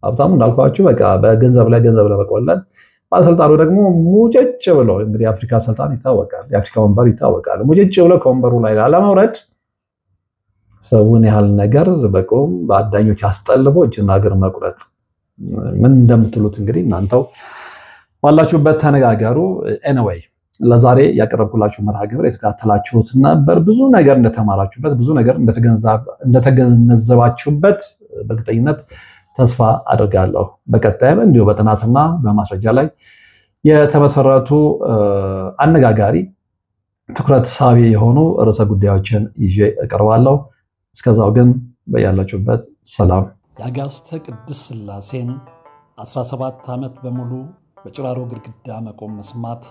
ሀብታሙ እንዳልኳችሁ በቃ በገንዘብ ላይ ገንዘብ ለመቆለል፣ ባለስልጣኑ ደግሞ ሙጭጭ ብሎ እንግዲህ የአፍሪካ ስልጣን ይታወቃል፣ የአፍሪካ ወንበር ይታወቃል። ሙጭጭ ብሎ ከወንበሩ ላይ ላለመውረድ ሰውን ያህል ነገር በቁም በአዳኞች አስጠልቦ እጅና እግር መቁረጥ። ምን እንደምትሉት እንግዲህ እናንተው ባላችሁበት ተነጋገሩ። ኤኒዌይ ለዛሬ ያቀረብኩላችሁ መርሃ ግብር የተከታተላችሁት ነበር። ብዙ ነገር እንደተማራችሁበት፣ ብዙ ነገር እንደተገነዘባችሁበት በእርግጠኝነት ተስፋ አድርጋለሁ። በቀጣይም እንዲሁ በጥናትና በማስረጃ ላይ የተመሰረቱ አነጋጋሪ ትኩረት ሳቢ የሆኑ ርዕሰ ጉዳዮችን ይዤ እቀርባለሁ። እስከዛው ግን በያላችሁበት ሰላም። የአጋዕዝተ ቅድስት ሥላሴን 17 ዓመት በሙሉ በጭራሮ ግድግዳ መቆም መስማት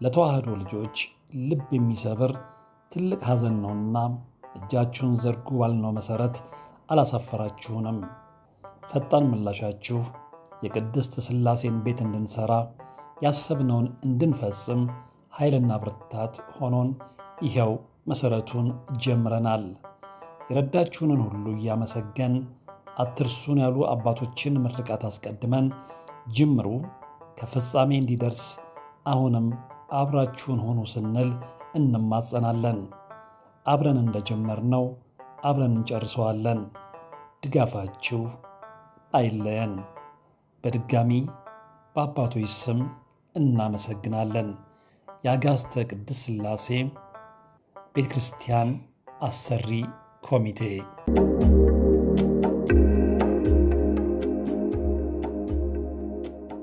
ለተዋህዶ ልጆች ልብ የሚሰብር ትልቅ ሐዘን ነውና እጃችሁን ዘርጉ ባልነው መሠረት አላሳፈራችሁንም። ፈጣን ምላሻችሁ የቅድስት ሥላሴን ቤት እንድንሠራ ያሰብነውን እንድንፈጽም ኃይልና ብርታት ሆኖን ይኸው መሠረቱን ጀምረናል። የረዳችሁንን ሁሉ እያመሰገን አትርሱን ያሉ አባቶችን ምርቃት አስቀድመን ጅምሩ ከፍጻሜ እንዲደርስ አሁንም አብራችሁን ሆኑ ስንል እንማጸናለን። አብረን እንደጀመርነው አብረን እንጨርሰዋለን። ድጋፋችሁ አይለየን። በድጋሚ በአባቶች ስም እናመሰግናለን። የአጋዕዝተ ቅድስት ሥላሴ ቤተ ክርስቲያን አሰሪ ኮሚቴ